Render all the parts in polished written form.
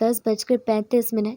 10:35।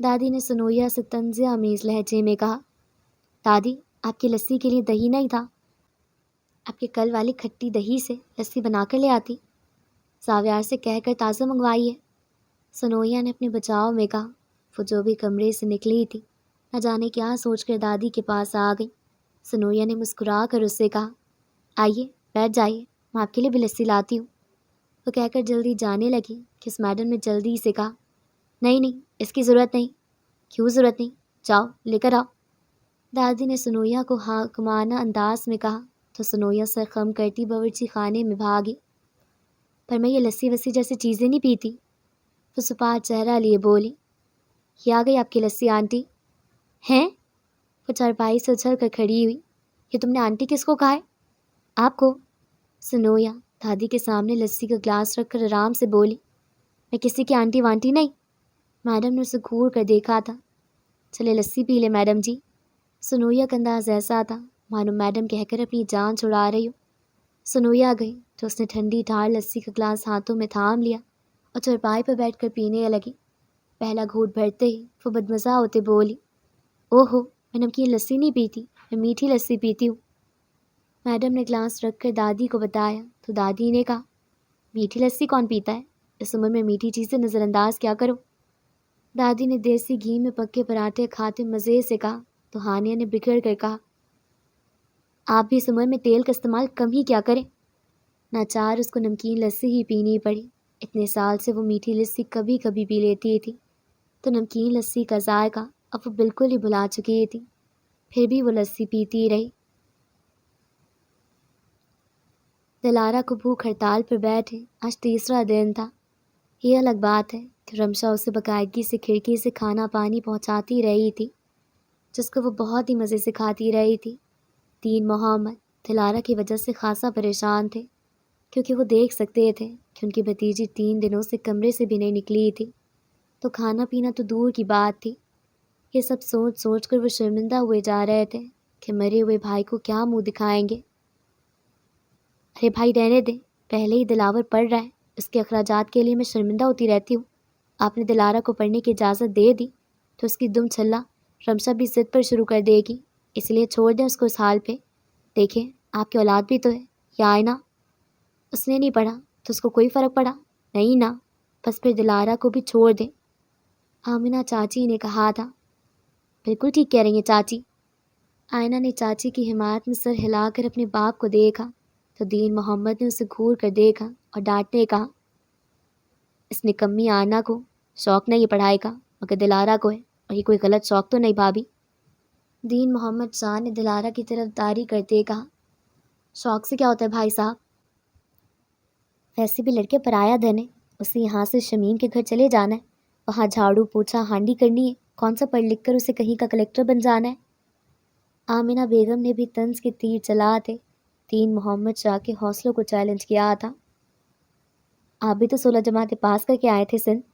دادی نے سنویا سے طنز آمیز لہجے میں کہا، دادی آپ کی لسی کے لیے دہی نہیں تھا، آپ کے کل والی کھٹی دہی سے لسی بنا کر لے آتی، ساویار سے کہہ کر تازہ منگوائی ہے۔ سنویا نے اپنے بچاؤ میں کہا۔ وہ جو بھی کمرے سے نکلی تھی نہ جانے کیا سوچ کر دادی کے پاس آ گئی۔ سنویا نے مسکرا کر اس سے کہا، آئیے بیٹھ جائیے، میں آپ کے لیے بھی لسی لاتی ہوں۔ وہ کہہ کر جلدی جانے لگی کہ اس میڈم نے جلدی سے کہا، نہیں اس کی ضرورت نہیں۔ کیوں ضرورت نہیں؟ جاؤ لے کر آؤ۔ دادی نے سنویا کو حاکمانہ انداز میں کہا تو سنویا سر خم کرتی باورچی خانے میں بھاگی۔ پر میں یہ لسی وسی جیسی چیزیں نہیں پیتی، وہ سپاہ چہرہ لیے بولی۔ یہ آ گئی آپ کی لسی آنٹی۔ ہیں؟ وہ چارپائی سے اچھل کر کھڑی ہوئی۔ یہ تم نے آنٹی کس کو کہا ہے؟ آپ کو۔ سنویا دادی کے سامنے لسی کا گلاس رکھ کر آرام سے بولی، میں کسی کی آنٹی وانٹی نہیں۔ میڈم نے اسے گھور کر دیکھا تھا۔ چلے لسی پی لے میڈم جی۔ سنویا کا انداز ایسا تھا مانو میڈم کہہ کر اپنی جان چھڑا رہی ہو۔ سنویا گئی تو اس نے ٹھنڈی ٹھار لسی کا گلاس ہاتھوں میں تھام لیا اور چارپائی پر بیٹھ کر پینے لگی۔ پہلا گھونٹ بھرتے ہی وہ بدمزہ ہوتے بولی، اوہو میں نمکین لسی نہیں پیتی، میں میٹھی لسی پیتی ہوں۔ میڈم نے گلاس رکھ کر دادی کو بتایا تو دادی نے کہا، میٹھی لسی کون پیتا ہے؟ اس عمر میں میٹھی چیزیں نظر انداز کیا کرو۔ دادی نے دیسی گھی میں پکے پراٹھے کھاتے مزے سے کہا تو ہانیہ نے بگڑ کر کہا، آپ بھی اس عمر میں تیل کا استعمال کم ہی کیا کریں۔ ناچار اس کو نمکین لسی ہی پینی پڑی۔ اتنے سال سے وہ میٹھی لسی کبھی کبھی پی لیتی تھی تو نمکین لسی کا ذائقہ اب وہ بالکل ہی بھلا چکی تھی، پھر بھی وہ لسی پیتی رہی۔ دلارا کو بھوک ہڑتال پر بیٹھے آج تیسرا دن تھا۔ یہ الگ بات ہے کہ رمشا اسے باقاعدگی سے کھڑکی سے کھانا پانی پہنچاتی رہی تھی، جس کو وہ بہت ہی مزے سے کھاتی رہی تھی۔ دین محمد دلارا کی وجہ سے خاصا پریشان تھے، کیونکہ وہ دیکھ سکتے تھے کہ ان کی بھتیجی 3 دنوں سے کمرے سے بھی نہیں نکلی تھی، تو کھانا پینا تو دور کی بات تھی۔ یہ سب سوچ سوچ کر وہ شرمندہ ہوئے جا رہے تھے کہ مرے ہوئے بھائی کو کیا منہ دکھائیں گے۔ ارے بھائی رہنے دیں، پہلے ہی دلاور پڑھ رہا ہے، اس کے اخراجات کے لیے میں شرمندہ ہوتی رہتی ہوں۔ آپ نے دلارا کو پڑھنے کی اجازت دے دی تو اس کی دم چھلا رمشا بھی ضد پر شروع کر دے گی، اس لیے چھوڑ دیں اس کو اس حال پہ۔ دیکھیں آپ کی اولاد بھی تو ہے، یا آئے نا۔ اس نے نہیں پڑھا تو اس کو کوئی فرق پڑا؟ نہیں نا، بس پھر دلارا کو بھی چھوڑ دیں۔ آمنہ چاچی نے کہا تھا۔ بالکل ٹھیک کہہ رہی ہیں چاچی۔ آئینہ نے چاچی کی حمایت میں سر ہلا کر اپنے باپ کو دیکھا تو دین محمد نے اسے گھور کر دیکھا اور ڈانٹنے کہا، اس نکمی آئینہ کو شوق نہیں پڑھائی کا، مگر دلارا کو ہے، اور یہ کوئی غلط شوق تو نہیں بھابھی؟ دین محمد شاہ نے دلارا کی طرف داری کرتے کہا، شوق سے کیا ہوتا ہے بھائی صاحب؟ ویسے بھی لڑکے پرایا دھن ہے، اسے یہاں سے شمیم کے گھر چلے جانا ہے، وہاں جھاڑو پوچھا ہانڈی کرنی ہے، کون سا پڑھ لکھ کر اسے کہیں کا کلیکٹر بن جانا ہے۔ آمنہ بیگم نے بھی طنز کے تیر چلا تھے دین محمد شاہ کے حوصلوں کو چیلنج کیا تھا۔ آپ بھی تو 16 جماعتیں پاس کر کے آئے تھے سندھ،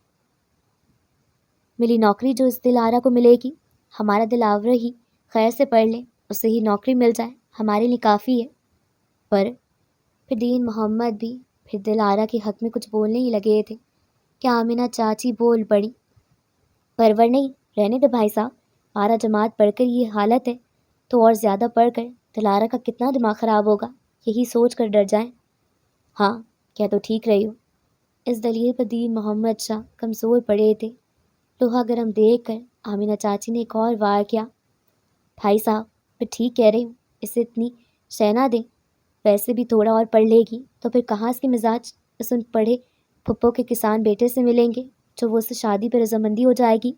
ملی نوکری جو اس دلارا کو ملے گی، ہمارا دلاور ہی خیر سے پڑھ لے، اسے ہی نوکری مل جائے، ہمارے لیے کافی ہے۔ پر پھر دین محمد بھی پھر دلارا کے حق میں کچھ بولنے ہی لگے تھے کہ آمنہ چاچی بول پڑی، پرور نہیں، رہنے دے بھائی صاحب، 12 جماعت پڑھ کر یہ حالت ہے تو اور زیادہ پڑھ کر دلارا کا کتنا دماغ خراب ہوگا، یہی سوچ کر ڈر جائیں۔ ہاں کیا تو ٹھیک رہی ہو۔ اس دلیل پر دین محمد شاہ کمزور پڑے تھے۔ لوہا گرم دیکھ کر آمنہ چاچی نے ایک اور وار کیا، بھائی صاحب میں ٹھیک کہہ رہی ہوں، اسے اتنی شے نہ دیں، ویسے بھی تھوڑا اور پڑھ لے گی تو پھر کہاں اس کے مزاج اس ان پڑھے پھپھو کے کسان بیٹے سے ملیں گے جو وہ اسے شادی پہ رضامندی ہو جائے گی،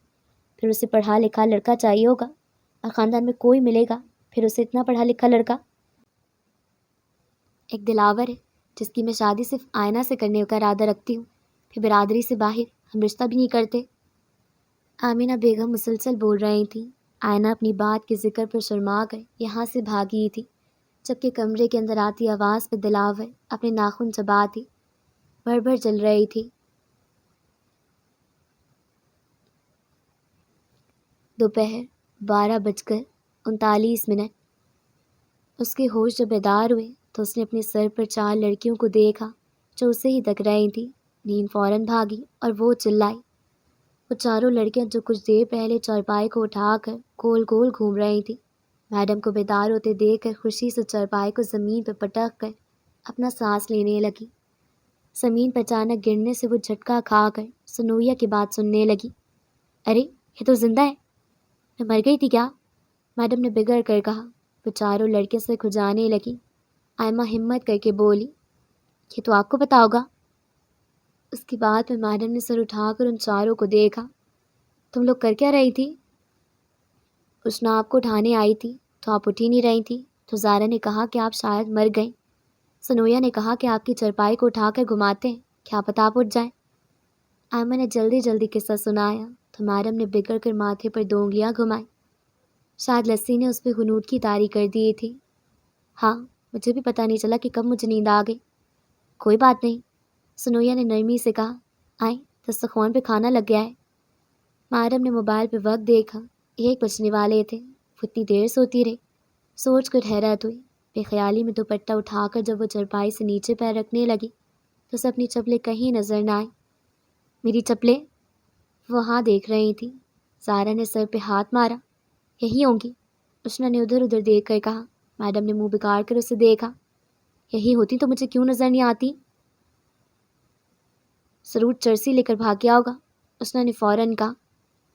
پھر اسے پڑھا لکھا لڑکا چاہیے ہوگا، اور خاندان میں کوئی ملے گا پھر اسے اتنا پڑھا لکھا لڑکا؟ ایک دلاور ہے جس کی میں شادی صرف آئینہ سے کرنے کا ارادہ رکھتی ہوں، پھر برادری سے باہر ہم رشتہ بھی نہیں کرتے۔ آمنہ بیگم مسلسل بول رہی تھیں۔ آئینہ اپنی بات کے ذکر پر شرما کر یہاں سے بھاگی تھی، جبکہ کمرے کے اندر آتی آواز پہ دلاور اپنے ناخن چباتی بھر بھر چل رہی تھی۔ دوپہر 12:39۔ اس کے ہوش جب بیدار ہوئے تو اس نے اپنے سر پر 4 لڑکیوں کو دیکھا جو اسے ہی تک رہی تھیں۔ نیند فوراً بھاگی اور وہ چلائی۔ وہ وہ چاروں لڑکیاں جو کچھ دیر پہلے چارپائی کو اٹھا کر گول گول گھوم رہی تھیں، میڈم کو بیدار ہوتے دیکھ کر خوشی سے چارپائی کو زمین پہ پٹک کر اپنا سانس لینے لگی۔ زمین پر اچانک گرنے سے وہ جھٹکا کھا کر سنویا کی بات سننے لگی۔ ارے یہ تو زندہ ہے، میں مر گئی تھی کیا؟ میڈم نے بگڑ کر کہا۔ وہ چاروں لڑکیاں سے کھجانے لگی۔ آئمہ ہمت کر کے بولی، یہ تو آپ کو پتا ہوگا۔ اس کی بات میں میڈم نے سر اٹھا کر ان چاروں کو دیکھا۔ تم لوگ کر کیا رہی تھی؟ اشنا آپ کو اٹھانے آئی تھی تو آپ اٹھ ہی نہیں رہی تھی، تو زارا نے کہا کہ آپ شاید مر گئیں۔ سنویا نے کہا کہ آپ کی چرپائی کو اٹھا کر گھماتے ہیں، کیا پتہ آپ اٹھ جائیں۔ آئمہ نے جلدی جلدی قصہ سنایا تو میڈم نے بگڑ کر ماتھے پر 2 انگلیاں گھمائی۔ شاید لسی نے اس پہ غنود کی طاری کر دی تھی۔ ہاں، مجھے بھی پتہ نہیں چلا کہ کب مجھے نیند آ گئی۔ کوئی بات نہیں، سنویا نے نرمی سے کہا، آئیں دسترخوان پہ کھانا لگ گیا ہے۔ میڈم نے موبائل پہ وقت دیکھا، 1 بجنے والے تھے۔ وہ اتنی دیر سوتی رہی، سوچ کر حیرت ہوئی۔ بے خیالی میں دوپٹہ اٹھا کر جب وہ چرپائی سے نیچے پیر رکھنے لگی تو اسے اپنی چپلیں کہیں نظر نہ آئیں۔ میری چپلیں؟ وہ وہاں دیکھ رہی تھی۔ زارا نے سر پہ ہاتھ مارا۔ یہی ہوں گی، اشنا نے ادھر ادھر دیکھ کر کہا۔ میڈم نے منہ بگاڑ کر اسے دیکھا۔ یہی ہوتی تو مجھے کیوں نظر نہیں آتی؟ ضرور چرسی لے کر بھاگ گیا ہوگا، اشنا نے فوراً کہا۔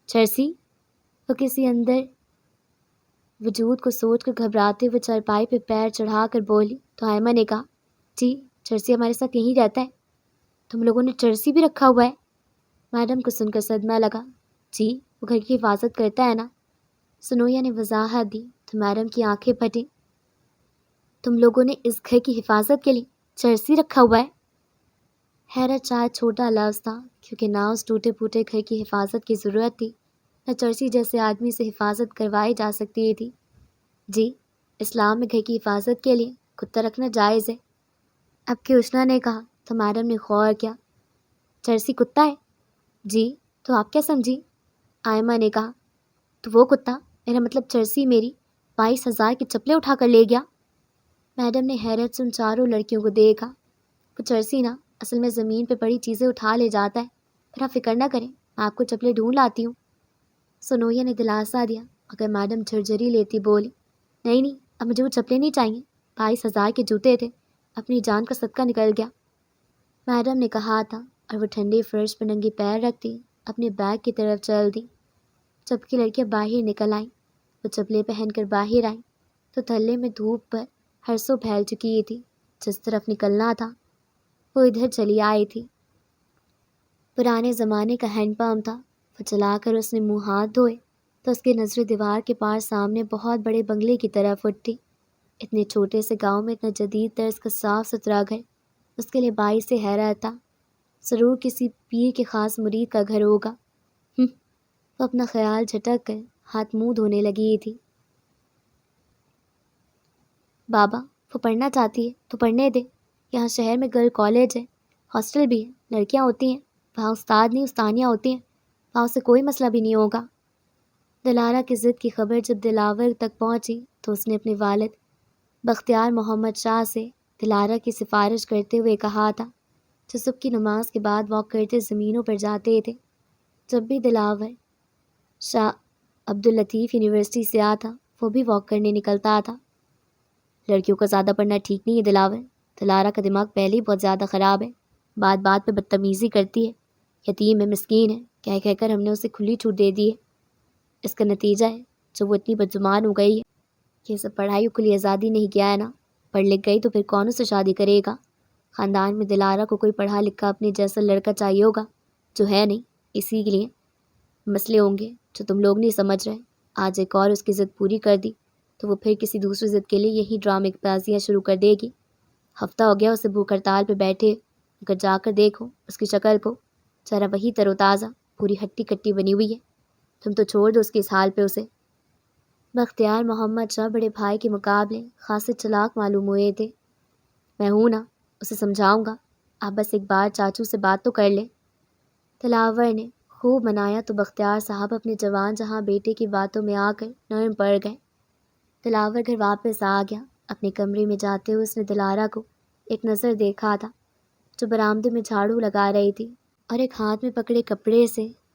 چرسی؟ وہ کسی اندر وجود کو سوچ کر گھبراتے ہوئے چارپائی پہ پیر چڑھا کر بولی تو آئمہ نے کہا، جی چرسی ہمارے ساتھ یہیں رہتا ہے۔ تم لوگوں نے چرسی بھی رکھا ہوا ہے؟ میڈم کو سن کر صدمہ لگا۔ جی، وہ گھر کی حفاظت کرتا ہے نا، سنویا نے وضاحت دی تو میڈم کی آنکھیں پھٹیں۔ تم لوگوں نے اس گھر کی حفاظت کے لیے چرسی رکھا ہوا ہے؟ حیرت شاید چھوٹا لفظ تھا، کیونکہ نہ اس ٹوٹے پھوٹے گھر کی حفاظت کی ضرورت تھی، نہ چرسی جیسے آدمی سے حفاظت کروائی جا سکتی تھی۔ جی، اسلام میں گھر کی حفاظت کے لیے کتا رکھنا جائز ہے، اب کہ اشنا نے کہا تو میڈم نے غور کیا۔ چرسی کتا ہے؟ جی، تو آپ کیا سمجھی؟ آئمہ نے کہا، تو وہ کتا، میرا مطلب چرسی میری 22,000 کی چپلیں اٹھا کر لے گیا۔ میڈم نے حیرت سے ان چاروں لڑکیوں کو دیکھا۔ وہ چرسی نا اصل میں زمین پہ پڑی چیزیں اٹھا لے جاتا ہے، پر آپ فکر نہ کریں، میں آپ کو چپلیں ڈھونڈ لاتی ہوں۔ سنویا نے دلاسا دیا، مگر میڈم جھرجھری لیتی بولی، نہیں، اب مجھے وہ چپلیں نہیں چاہیے، 22,000 کے جوتے تھے، اپنی جان کا صدقہ نکل گیا۔ میڈم نے کہا تھا اور وہ ٹھنڈے فرش پر ننگی پیر رکھتی اپنے بیگ کی طرف چل دی۔ جبکہ لڑکیاں باہر نکل آئیں، وہ چپلیں پہن کر باہر آئیں تو تھلے میں دھوپ پر ہرسوں پھیل چکی تھی۔ جس طرف نکلنا تھا وہ ادھر چلی آئی تھی۔ پرانے زمانے کا ہینڈ پمپ تھا، وہ چلا کر اس نے منہ ہاتھ دھوئے تو اس کی نظر دیوار کے پار سامنے بہت بڑے بنگلے کی طرف اٹھی۔ اتنے چھوٹے سے گاؤں میں اتنا جدید طرز کا صاف ستھرا گھر اس کے لیے باعث سے حیرت تھا۔ ضرور کسی پیر کے خاص مرید کا گھر ہوگا۔ وہ اپنا خیال جھٹک کر ہاتھ منہ دھونے لگی تھی۔ بابا، وہ پڑھنا چاہتی ہے تو پڑھنے دے، یہاں شہر میں گرل کالج ہے، ہاسٹل بھی ہے، لڑکیاں ہوتی ہیں، وہاں استاد نہیں استانیاں ہوتی ہیں، وہاں اسے کوئی مسئلہ بھی نہیں ہوگا۔ دلارا کی ضد کی خبر جب دلاور تک پہنچی تو اس نے اپنے والد بختیار محمد شاہ سے دلارا کی سفارش کرتے ہوئے کہا تھا، جو صبح کی نماز کے بعد واک کرتے زمینوں پر جاتے تھے۔ جب بھی دلاور شاہ عبداللطیف یونیورسٹی سے آتا وہ بھی واک کرنے نکلتا تھا۔ لڑکیوں کا زیادہ پڑھنا ٹھیک نہیں ہے دلاور، دلارا کا دماغ پہلے ہی بہت زیادہ خراب ہے، بات بات پہ بدتمیزی کرتی ہے، یتیم ہے، مسکین ہے، کہہ کر ہم نے اسے کھلی چھوٹ دے دی ہے۔ اس کا نتیجہ ہے جو وہ اتنی بدزبان ہو گئی ہے کہ اسے پڑھائی کو لیے آزادی نہیں کیا ہے نا، پڑھ لکھ گئی تو پھر کون اس سے شادی کرے گا؟ خاندان میں دلارا کو کوئی پڑھا لکھا اپنے جیسا لڑکا چاہیے ہوگا، جو ہے نہیں، اسی کے لیے مسئلے ہوں گے جو تم لوگ نہیں سمجھ رہے۔ آج ایک اور اس کی ضد پوری کر دی تو وہ پھر کسی دوسری ضد کے لیے یہی ڈرامے بازیاں شروع کر دے گی۔ ہفتہ ہو گیا اسے بھوک ہڑتال پہ بیٹھے، اگر جا کر دیکھو اس کی شکل کو، چہرہ وہی تر و تازہ، پوری ہٹی کٹی بنی ہوئی ہے۔ تم تو چھوڑ دو اس کی اس حال پہ اسے۔ بختیار محمد شاہ بڑے بھائی کے مقابلے خاصے چلاک معلوم ہوئے تھے۔ میں ہوں نا، اسے سمجھاؤں گا، آپ بس ایک بار چاچو سے بات تو کر لیں۔ دلاور نے خوب منایا تو بختیار صاحب اپنے جوان جہاں بیٹے کی باتوں میں آ کر نرم پڑ گئے۔ دلاور گھر واپس آ گیا۔ اپنے کمرے میں جاتے ہوئے اس نے دلارا کو ایک نظر دیکھا تھا، جو برآمدے میں جھاڑو لگا رہی تھی اور ایک ہاتھ میں پکڑے کپڑے سے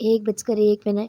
1:01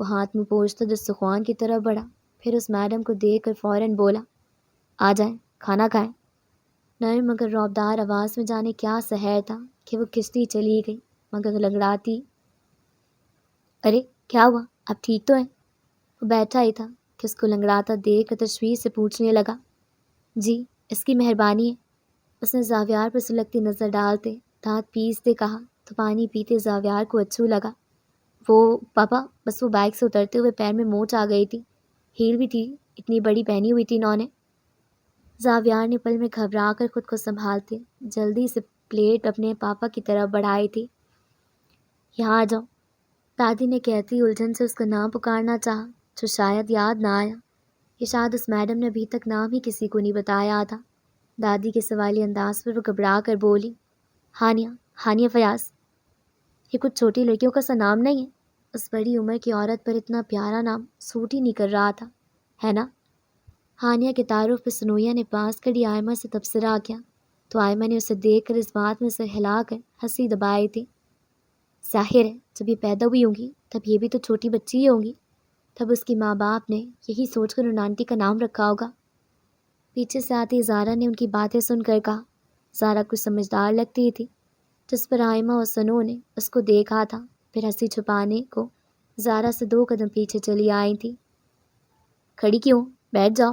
وہ ہاتھ میں پوچھتا دسترخوان کی طرف بڑھا، پھر اس میڈم کو دیکھ کر فوراً بولا، آ جائیں، کھانا کھائیں۔ نرم مگر رعبدار آواز میں جانے کیا سحر تھا کہ وہ کشتی چلی گئی مگر لنگڑاتی۔ ارے کیا ہوا، اب ٹھیک تو ہے؟ وہ بیٹھا ہی تھا کہ اس کو لنگڑاتا دیکھ کر تشویش سے پوچھنے لگا۔ جی اس کی مہربانی ہے، اس نے زاویار پر سلگتی نظر ڈالتے دانت پیستے کہا تو پانی پیتے زاویار کو اچھو لگا۔ وہ پاپا، بس وہ بائک سے اترتے ہوئے پیر میں موچ آ گئی تھی، ہیل بھی تھی، اتنی بڑی پہنی ہوئی تھی انہوں نے۔ زاویار نے پل میں گھبرا کر خود کو سنبھالتے جلدی سے پلیٹ اپنے پاپا کی طرف بڑھائی تھی۔ یہاں آ جاؤ، دادی نے کہتی الجھن سے اس کا نام پکارنا چاہا جو شاید یاد نہ آیا، یہ شاید اس میڈم نے ابھی تک نام ہی کسی کو نہیں بتایا تھا۔ دادی کے سوالی انداز پر وہ گھبرا کر بولی، ہانیہ، ہانیہ فیاض۔ یہ کچھ چھوٹی لڑکیوں کا سا نام نہیں ہے، اس بڑی عمر کی عورت پر اتنا پیارا نام سوٹ ہی نہیں کر رہا تھا، ہے نا؟ ہانیہ کے تعارف پہ سنویا نے پاس کھڑی آئمہ سے تبصرہ کیا تو آئمہ نے اسے دیکھ کر اس بات میں سر ہلا کر ہنسی دبائی تھی۔ ظاہر ہے جب یہ پیدا ہوئی ہوں گی تب یہ بھی تو چھوٹی بچی ہی ہوں گی، تب اس کی ماں باپ نے یہی سوچ کر ان آنٹی کا نام رکھا ہوگا۔ پیچھے سے آتی زارا نے ان کی باتیں سن کر کہا۔ زارا کچھ سمجھدار لگتی تھی، جس پر آئمہ اور سنو نے اس کو دیکھا تھا، پھر ہنسی چھپانے کو زارا سے 2 قدم پیچھے چلی آئی تھی۔ کھڑی کیوں، بیٹھ جاؤ۔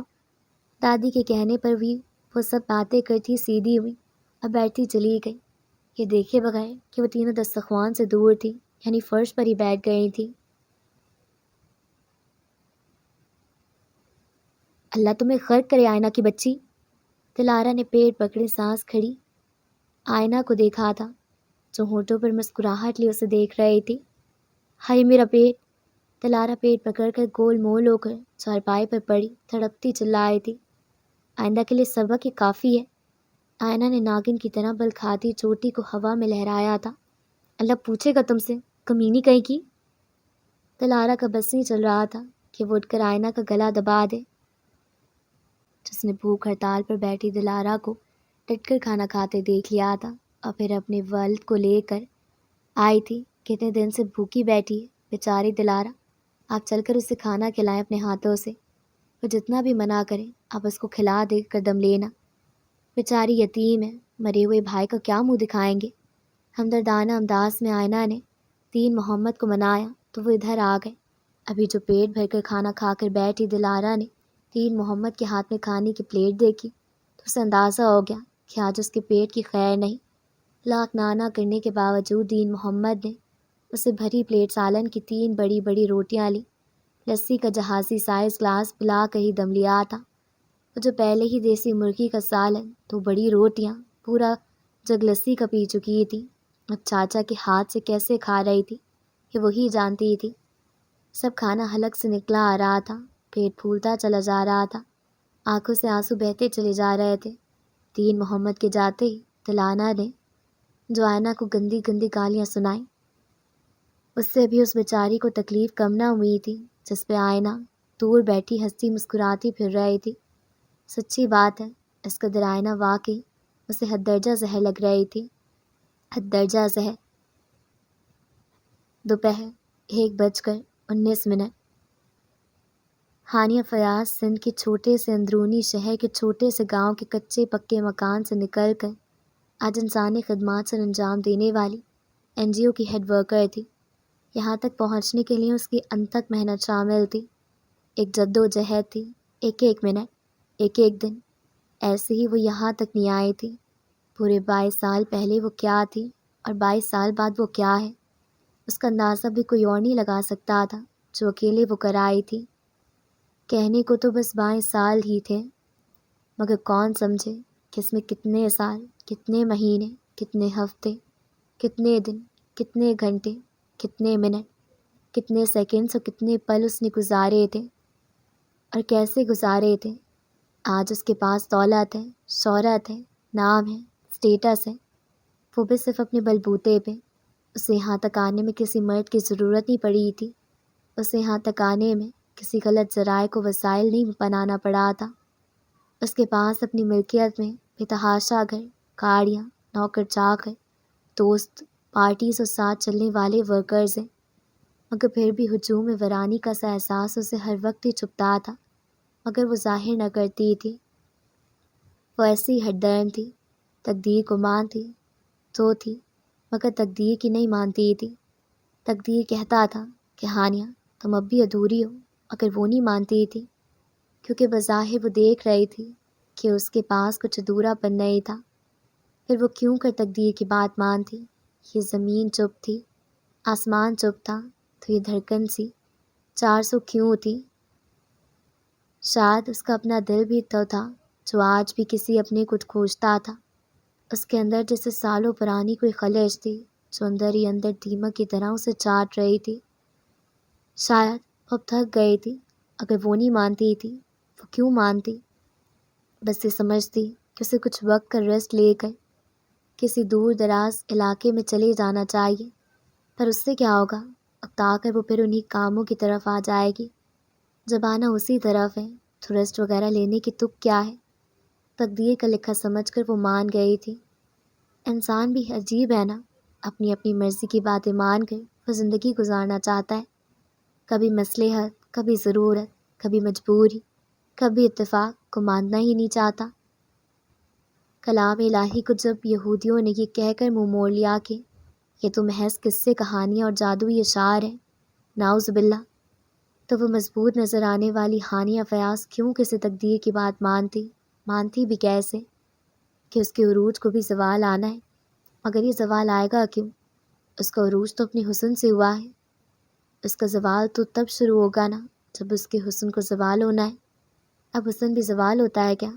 دادی کے کہنے پر بھی وہ سب باتیں کرتی سیدھی ہوئی اور بیٹھتی چلی گئی، یہ دیکھے بغیر کہ وہ تینوں دسترخوان سے دور تھی، یعنی فرش پر ہی بیٹھ گئی تھی۔ اللہ تمہیں غرق کرے آئینہ کی بچی۔ دلارا نے پیٹ پکڑے سانس کھڑی آئینہ کو دیکھا تھا جو ہونٹوں پر مسکراہٹ لیے اسے دیکھ رہی تھی۔ ہائے میرا پیٹ۔ دلارا پیٹ پکڑ کر گول مول ہو کر چارپائی پر پڑی تڑپتی چلائی تھی۔ آئندہ کے لیے سبق یہ کافی ہے۔ آئینہ نے ناگن کی طرح بل کھاتی چوٹی کو ہوا میں لہرایا تھا۔ اللہ پوچھے گا تم سے، کمینی کہیں کی۔ دلارا کا بس نہیں چل رہا تھا کہ وہ اٹھ کر آئینہ کا گلا دبا دے، جس نے بھوک ہڑتال پر بیٹھی دلارا کو ڈٹ کر کھانا کھاتے دیکھ لیا تھا اور پھر اپنے ولد کو لے کر آئی تھی۔ کتنے دن سے بھوکی بیٹھی ہے بیچاری دلارا، آپ چل کر اسے کھانا کھلائیں اپنے ہاتھوں سے، وہ جتنا بھی منع کرے آپ اس کو کھلا دے کر دم لینا۔ بیچاری یتیم ہے، مرے ہوئے بھائی کا کیا منہ دکھائیں گے۔ ہمدردانہ انداز میں آئینہ نے دین محمد کو منایا تو وہ ادھر آ گئے۔ ابھی جو پیٹ بھر کر کھانا کھا کر بیٹھی دلارا نے دین محمد کے ہاتھ میں کھانے کی پلیٹ دیکھی تو اسے اندازہ ہو گیا کہ آج اس کے پیٹ کی خیر نہیں۔ لاکھ نانا کرنے کے باوجود دین محمد نے اسے بھری پلیٹ سالن کی 3 بڑی بڑی روٹیاں لی، لسی کا جہازی سائز گلاس پلا کر ہی دم لیا تھا۔ وہ جو پہلے ہی دیسی مرغی کا سالن 2 بڑی روٹیاں پورا جگ لسی کا پی چکی تھی، اب چاچا کے ہاتھ سے کیسے کھا رہی تھی یہ وہی جانتی تھی۔ سب کھانا حلق سے نکلا آ رہا تھا، پیٹ پھولتا چلا جا رہا تھا، آنکھوں سے آنسو بہتے چلے جا رہے تھے۔ دین محمد کے جاتے ہی دلانا نے جو آئینہ کو گندی گندی گالیاں سنائیں، اس سے بھی اس بیچاری کو تکلیف کم نہ ہوئی تھی جس پہ آئینہ دور بیٹھی ہنسی مسکراتی پھر رہی تھی۔ سچی بات ہے اس قدر آئینہ واقعی اسے حد درجہ زہر لگ رہی تھی، حد درجہ زہر۔ دوپہر 1:19۔ ہانیہ فیاض سندھ کے چھوٹے سے اندرونی شہر کے چھوٹے سے گاؤں کے کچے پکے مکان سے نکل کر آج انسانی خدمات سر انجام دینے والی NGO کی ہیڈ ورکر تھی۔ یہاں تک پہنچنے کے لیے اس کی انتھک محنت شامل تھی، ایک جد و جہد تھی، ایک ایک منٹ، ایک ایک دن۔ ایسے ہی وہ یہاں تک نہیں آئی تھی۔ پورے 22 سال پہلے وہ کیا تھی اور 22 سال بعد وہ کیا ہے، اس کا اندازہ بھی کوئی اور نہیں لگا سکتا تھا جو اکیلے وہ کر آئی تھی۔ کہنے کو تو بس 22 سال ہی تھے، مگر کون سمجھے کہ اس میں کتنے سال، کتنے مہینے، کتنے ہفتے، کتنے دن، کتنے گھنٹے، کتنے منٹ، کتنے سیکنڈز اور کتنے پل اس نے گزارے تھے اور کیسے گزارے تھے۔ آج اس کے پاس دولت ہے، شہرت ہے، نام ہے، اسٹیٹس ہے، وہ بھی صرف اپنے بلبوتے پہ۔ اسے یہاں تک آنے میں کسی مرد کی ضرورت نہیں پڑی تھی، اسے یہاں تک آنے میں کسی غلط ذرائع کو وسائل نہیں بنانا پڑا تھا۔ اس کے پاس اپنی ملکیت میں بے تحاشا گھر، گاڑیاں، نوکر چاکر، دوست، پارٹیز اور ساتھ چلنے والے ورکرز ہیں۔ مگر پھر بھی ہجوم ورانی کا سا احساس اسے ہر وقت ہی چپتا تھا، مگر وہ ظاہر نہ کرتی تھی۔ وہ ایسی ہٹ درن تھی، تقدیر کو مانتی تو تھی مگر تقدیر کی نہیں مانتی تھی۔ تقدیر کہتا تھا کہ ہانیہ تم اب بھی ادھوری ہو، مگر وہ نہیں مانتی تھی، کیونکہ بظاہر وہ دیکھ رہی تھی کہ اس کے پاس کچھ ادھورا پن نہیں تھا۔ پھر وہ کیوں کر تقدیر کی بات مانتی؟ یہ زمین چپ تھی، آسمان چپ تھا، تو یہ دھڑکن سی 400 کیوں تھی؟ شاید اس کا اپنا دل بھی تو تھا جو آج بھی کسی اپنے کو کھوجتا تھا۔ اس کے اندر جیسے سالوں پرانی کوئی خلش تھی جو اندر ہی اندر دیمک کی طرح اسے چاٹ رہی تھی۔ شاید وہ اب تھک گئی تھی۔ اگر وہ نہیں مانتی تھی، وہ کیوں مانتی؟ بس یہ سمجھتی کہ اسے کچھ وقت کا ریسٹ لے کر کسی دور دراز علاقے میں چلے جانا چاہیے، پر اس سے کیا ہوگا؟ وقت آ کر وہ پھر انہی کاموں کی طرف آ جائے گی۔ جب آنا اسی طرف ہے تو ریسٹ وغیرہ لینے کی تک کیا ہے؟ تقدیر کا لکھا سمجھ کر وہ مان گئی تھی۔ انسان بھی عجیب ہے نا، اپنی اپنی مرضی کی باتیں مان کر وہ زندگی گزارنا چاہتا ہے، کبھی مصلحت، کبھی ضرورت، کبھی مجبوری، کبھی اتفاق کو ماننا ہی نہیں چاہتا۔ کلام الہی کو جب یہودیوں نے یہ کہہ کر منہ موڑ لیا کہ یہ تو محض قصے، کہانیاں اور جادوئی اشعار ہیں، نعوذ باللہ، تو وہ مضبوط نظر آنے والی ہانیہ فیاض کیوں کسی تقدیر کی بات مانتی بھی کیسے کہ اس کے عروج کو بھی زوال آنا ہے؟ مگر یہ زوال آئے گا کیوں؟ اس کا عروج تو اپنے حسن سے ہوا ہے، اس کا زوال تو تب شروع ہوگا نا جب اس کے حسن کو زوال ہونا ہے۔ اب حسن بھی زوال ہوتا ہے کیا؟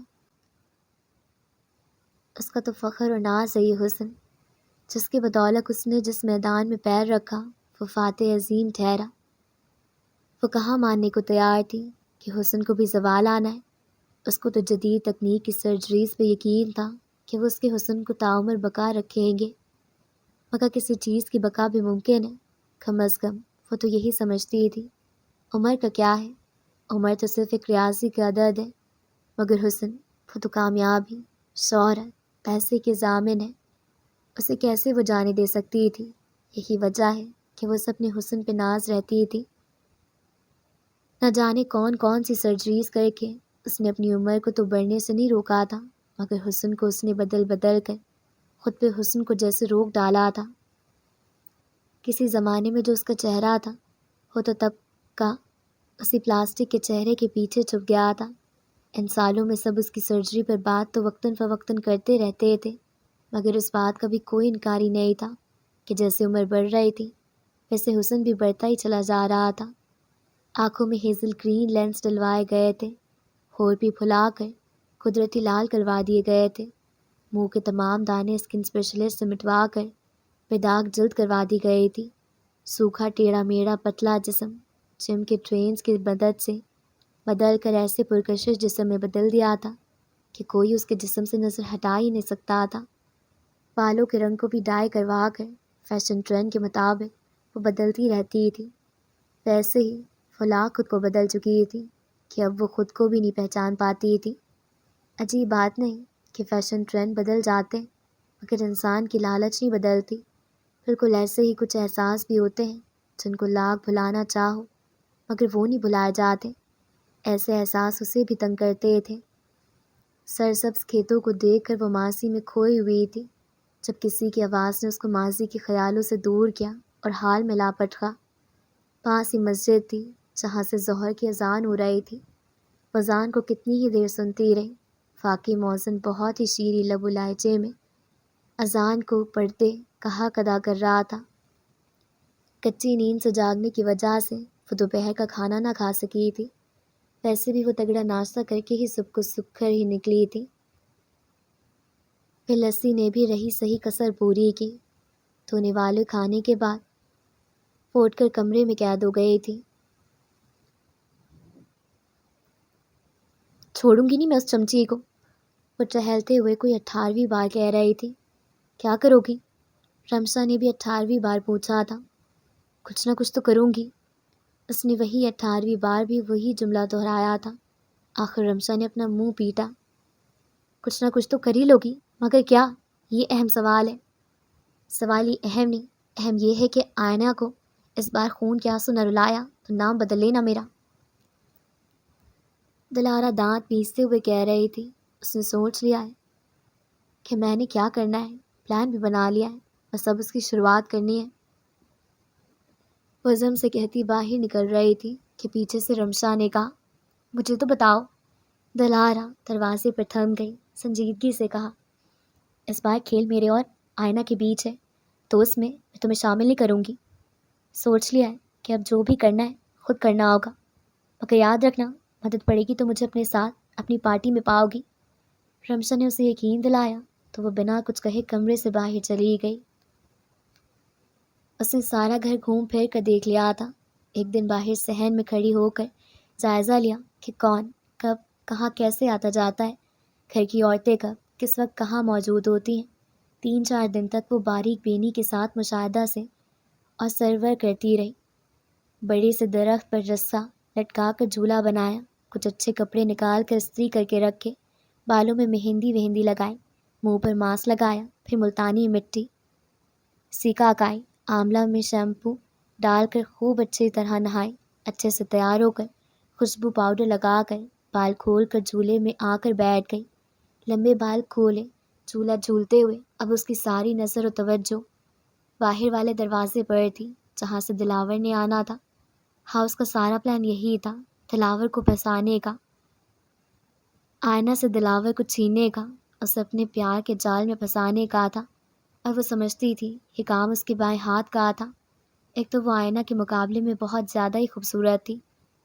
اس کا تو فخر اور ناز ہے یہ حسن، جس کی بدولت اس نے جس میدان میں پیر رکھا وہ فاتح عظیم ٹھہرا۔ وہ کہاں ماننے کو تیار تھی کہ حسن کو بھی زوال آنا ہے؟ اس کو تو جدید تکنیک کی سرجریز پہ یقین تھا کہ وہ اس کے حسن کو تعمر بقا رکھیں گے، مگر کسی چیز کی بقا بھی ممکن ہے، کم از کم وہ تو یہی سمجھتی تھی۔ عمر کا کیا ہے؟ عمر تو صرف ایک ریاضی کا عدد ہے، مگر حسن وہ تو کامیابی، شہرت، پیسے کے ضامن ہے۔ اسے کیسے وہ جانے دے سکتی تھی؟ یہی وجہ ہے کہ وہ اپنے حسن پہ ناز رہتی تھی۔ نہ جانے کون کون سی سرجریز کر کے اس نے اپنی عمر کو تو بڑھنے سے نہیں روکا تھا، مگر حسن کو اس نے بدل کر خود پہ حسن کو جیسے روک ڈالا تھا۔ کسی زمانے میں جو اس کا چہرہ تھا وہ تو تب کا اسی پلاسٹک کے چہرے کے پیچھے چھپ گیا تھا۔ ان سالوں میں سب اس کی سرجری پر بات تو وقتاً فوقتاً کرتے رہتے تھے، مگر اس بات کا بھی کوئی انکاری نہیں تھا کہ جیسے عمر بڑھ رہی تھی ویسے حسن بھی بڑھتا ہی چلا جا رہا تھا۔ آنکھوں میں ہیزل گرین لینس ڈلوائے گئے تھے، ہور بھی پھلا کر قدرتی لال کروا دیے گئے تھے، منہ کے تمام دانے اسکن اسپیشلسٹ سے مٹوا کر بے داغ جلد کروا دی گئی تھی۔ سوکھا ٹیڑھا میڑھا پتلا جسم جم کے ٹرینز کی مدد سے بدل کر ایسے پرکشش جسم میں بدل دیا تھا کہ کوئی اس کے جسم سے نظر ہٹا ہی نہیں سکتا تھا۔ بالوں کے رنگ کو بھی ڈائی کروا کر فیشن ٹرینڈ کے مطابق وہ بدلتی رہتی تھی۔ ویسے ہی فلاں خود کو بدل چکی تھی کہ اب وہ خود کو بھی نہیں پہچان پاتی تھی۔ عجیب بات نہیں کہ فیشن ٹرینڈ بدل جاتے مگر انسان کی لالچ نہیں بدلتی۔ بالکل ایسے ہی کچھ احساس بھی ہوتے ہیں جن کو لاکھ بھلانا چاہو مگر وہ نہیں بھلائے جاتے۔ ایسے احساس اسے بھی تنگ کرتے تھے۔ سرسبز کھیتوں کو دیکھ کر وہ ماضی میں کھوئی ہوئی تھی، جب کسی کی آواز نے اس کو ماضی کے خیالوں سے دور کیا اور حال میں لا پٹکا۔ پاس ہی مسجد تھی جہاں سے ظہر کی اذان ہو رہی تھی۔ وہ اذان کو کتنی ہی دیر سنتی رہی۔ واقعی مؤذن بہت ہی شیریں لب و لہجے میں اذان کو پڑھتے کہا ادا کر رہا تھا۔ کچی نیند سے جاگنے کی وجہ سے وہ دوپہر کا کھانا نہ کھا سکی تھی، ویسے بھی وہ تگڑا ناشتہ کر کے ہی سب کو سکھ کر ہی نکلی تھی۔ پھر لسی نے بھی رہی صحیح کسر پوری کی، دھونے والے کھانے کے بعد وہ اٹھ کر کمرے میں قید ہو گئی تھی۔ چھوڑوں گی نہیں میں اس چمچی کو، وہ ٹہلتے ہوئے کوئی 18ویں بار کہہ رہی تھی۔ کیا کرو گی؟ رمشا نے بھی 18ویں بار پوچھا تھا۔ کچھ نہ کچھ تو کروں گی، اس نے وہی 18ویں بار بھی وہی جملہ دہرایا تھا۔ آخر رمشا نے اپنا منہ پیٹا۔ کچھ نہ کچھ تو کر ہی لوگی، مگر کیا؟ یہ اہم سوال ہے۔ سوال یہ اہم نہیں، اہم یہ ہے کہ آئینہ کو اس بار خون کے آنسو نہ رلایا تو نام بدل لینا میرا۔ دلارا دانت پیستے ہوئے کہہ رہی تھی۔ اس نے سوچ لیا ہے کہ میں نے کیا کرنا ہے، پلان بھی بنا لیا ہے، بس اب اس کی شروعات کرنی ہے۔ وہ عزم سے کہتی باہر نکل رہی تھی کہ پیچھے سے رمشا نے کہا، مجھے تو بتاؤ۔ دلارا دروازے پر تھم گئی، سنجیدگی سے کہا، اس بار کھیل میرے اور آئینہ کے بیچ ہے، تو اس میں تمہیں شامل نہیں کروں گی۔ سوچ لیا ہے کہ اب جو بھی کرنا ہے خود کرنا ہوگا، مگر یاد رکھنا مدد پڑے گی تو مجھے اپنے ساتھ اپنی پارٹی میں پاؤ گی۔ رمشا نے اسے یقین دلایا تو وہ بنا کچھ کہے کمرے سے باہر چلی گئی۔ اس نے سارا گھر گھوم پھر کر دیکھ لیا تھا۔ ایک دن باہر صحن میں کھڑی ہو کر جائزہ لیا کہ کون کب کہاں کیسے آتا جاتا ہے، گھر کی عورتیں کب کس وقت کہاں موجود ہوتی ہیں۔ 3-4 دن تک وہ باریک بینی کے ساتھ مشاہدہ سے اور سرور کرتی رہی۔ بڑے سے درخت پر رسا لٹکا کر جھولا بنایا، کچھ اچھے کپڑے نکال کر استری کر کے رکھے، بالوں میں مہندی لگائی، منہ پر ماسک لگایا، پھر ملتانی مٹی سیکاکائی، آملہ میں شیمپو ڈال کر خوب اچھی طرح نہائے، اچھے سے تیار ہو کر خوشبو پاؤڈر لگا کر بال کھول کر جھولے میں آ کر بیٹھ گئی۔ لمبے بال کھولے جھولا جھولتے ہوئے اب اس کی ساری نظر و توجہ باہر والے دروازے پر تھی جہاں سے دلاور نے آنا تھا۔ ہاں، اس کا سارا پلان یہی تھا، دلاور کو پھنسانے کا، آئینہ سے دلاور کو چھیننے کا، اسے اپنے پیار کے جال میں پھنسانے کا تھا۔ اور وہ سمجھتی تھی یہ کام اس کے بائیں ہاتھ کا تھا۔ ایک تو وہ آئینہ کے مقابلے میں بہت زیادہ ہی خوبصورت تھی،